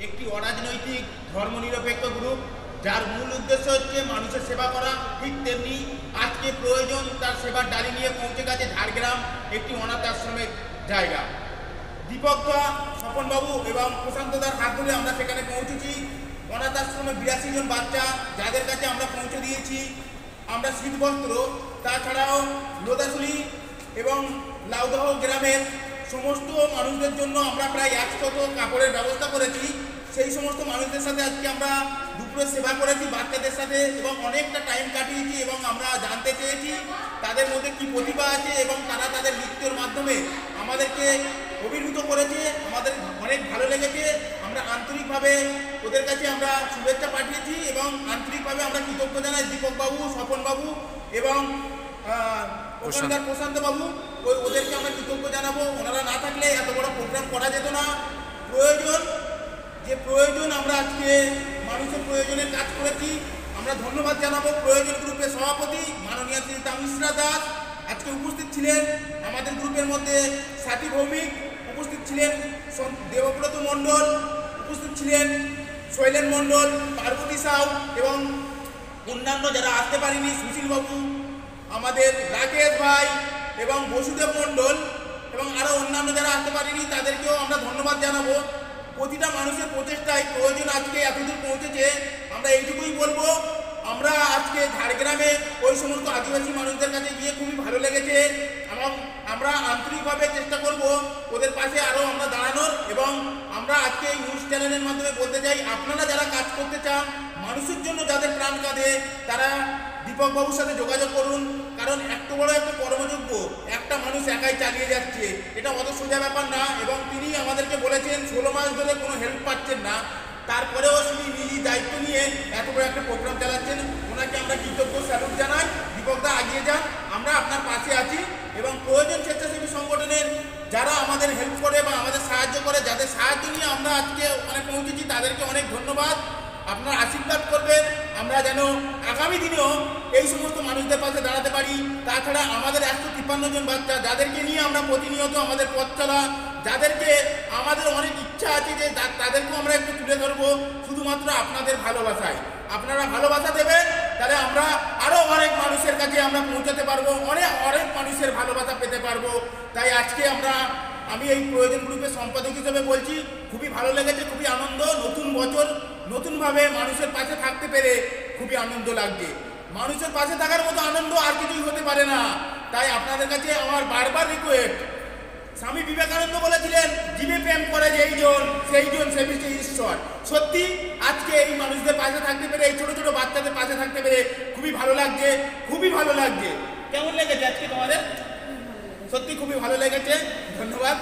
একটি অরাজনৈতিক ধর্মনিরপেক্ষ গ্রুপ যার মূল উদ্দেশ্য হচ্ছে মানুষের সেবা করা। ঠিক তেমনি আজকে প্রয়োজন তার সেবার ডালি নিয়ে পৌঁছে গেছে ঝাড়গ্রাম একটি অনাথ আশ্রমের জায়গা। দীপকদা, স্বপনবাবু এবং প্রশান্তদার হাত ধরে আমরা সেখানে পৌঁছেছি। অনাথ আশ্রমে 82 জন বাচ্চা যাদের কাছে আমরা পৌঁছে দিয়েছি আমরা শীতবস্ত্র, তাছাড়াও লোদাশুলি এবং লাউদহ গ্রামের সমস্ত মানুষদের জন্য আমরা প্রায় 100 কাপড়ের ব্যবস্থা করেছি। সেই সমস্ত মানুষদের সাথে আজকে আমরা দুপুরে সেবা করেছি বাচ্চাদের সাথে এবং অনেকটা টাইম কাটিয়েছি এবং আমরা জানতে চেয়েছি তাদের মধ্যে কি প্রতিভা আছে এবং তারা তাদের নৃত্যের মাধ্যমে আমাদেরকে অভিভূত করেছে। আমাদের অনেক ভালো লেগেছে। আমরা আন্তরিকভাবে ওদের কাছে আমরা শুভেচ্ছা পাঠিয়েছি এবং আন্তরিকভাবে আমরা কৃতজ্ঞ জানাই দীপকবাবু, স্বপনবাবু এবং প্রশান্তবাবু। ওদেরকে আমরা কৃতজ্ঞ জানাবো। ওনারা না থাকলে এত বড় প্রোগ্রাম করা যেত না। প্রয়োজন আমরা আজকে মানুষের প্রয়োজনের কাজ করেছি। আমরা ধন্যবাদ জানাবো প্রয়োজন গ্রুপের সভাপতি মাননীয় শ্রী তামিশ্রা দাস। আজকে উপস্থিত ছিলেন আমাদের গ্রুপের মধ্যে সাথী ভৌমিক, উপস্থিত ছিলেন দেবব্রত মণ্ডল, উপস্থিত ছিলেন শৈলেন মণ্ডল, পার্বতী সাউ এবং অন্যান্য যারা আসতে পারেনি সুশীলবাবু, আমাদের রাকেশ ভাই এবং বসুদেব মণ্ডল এবং আরও অন্যান্য যারা আসতে পারেনি তাদেরকেও আমরা ধন্যবাদ জানাবো। প্রতিটা মানুষের প্রচেষ্টায় প্রয়োজন আজকে এতদূর পৌঁছেছে। আমরা এইটুকুই বলবো, আমরা আজকে ঝাড়গ্রামে ওই সমস্ত আদিবাসী মানুষদের কাছে গিয়ে খুবই ভালো লেগেছে এবং আমরা আন্তরিকভাবে চেষ্টা করব ওদের পাশে আরও আমরা দাঁড়ানোর। এবং আমরা আজকে এই নিউজ চ্যানেলের মাধ্যমে বলতে চাই, আপনারা যারা কাজ করতে চান মানুষের জন্য, যাদের প্রাণ কাঁদে, তারা দীপকবাবুর সাথে যোগাযোগ করুন। কারণ এত বড় একটা কর্মযোগ্য একটা মানুষ একাই চালিয়ে যাচ্ছে, এটা অত সোজা ব্যাপার না। এবং তিনি আমাদেরকে বলেছেন 16 মাস ধরে কোনো হেল্প পাচ্ছেন না, তারপরেও তিনি নিজেই দায়িত্ব নিয়ে এত বড় একটা প্রোগ্রাম চালাচ্ছেন। ওনাকে আমরা কৃতজ্ঞ স্যালুট জানাই। দীপকদা এগিয়ে যান, আমরা আপনার পাশে আছি। এবং প্রয়োজন স্বেচ্ছাসেবী সংগঠনের যারা আমাদের হেল্প করে বা আমাদের সাহায্য করে, যাদের সাহায্য নিয়ে আমরা আজকে ওখানে পৌঁছেছি, তাদেরকে অনেক ধন্যবাদ। আপনারা আশীর্বাদ করবেন আমরা যেন আগামী দিনেও এই সমস্ত মানুষদের পাশে দাঁড়াতে পারি। তাছাড়া আমাদের 153 জন বাচ্চা যাদেরকে নিয়ে আমরা প্রতিনিয়ত আমাদের পথ চলা, যাদেরকে আমাদের অনেক ইচ্ছা আছে যে তাদেরকেও আমরা একটু তুলে ধরবো শুধুমাত্র আপনাদের ভালোবাসায়। আপনারা ভালোবাসা দেবেন, তাহলে আমরা আরও অনেক মানুষের কাছে আমরা পৌঁছাতে পারবো, অনেক মানুষের ভালোবাসা পেতে পারবো। তাই আজকে আমি এই প্রয়োজন গ্রুপের সম্পাদক হিসেবে বলছি, খুবই ভালো লেগেছে, খুবই আনন্দ। নতুন বছর নতুনভাবে মানুষের পাশে থাকতে পেরে খুবই আনন্দ লাগছে। মানুষের পাশে থাকার মতো আনন্দ আর কিছুই হতে পারে না। তাই আপনাদের কাছে আমার বারবার রিকোয়েস্ট, স্বামী বিবেকানন্দ বলেছিলেন, জীবে প্রেম করে যেইজন সেইজন সেবিছে ঈশ্বর। সত্যি আজকে এই মানুষদের পাশে থাকতে পেরে, এই ছোট ছোট বাচ্চাদের পাশে থাকতে পেরে খুবই ভালো লাগছে, খুবই ভালো লাগছে। কেমন লেগেছে আজকে তোমাদের? সত্যি খুবই ভালো লেগেছে। ধন্যবাদ।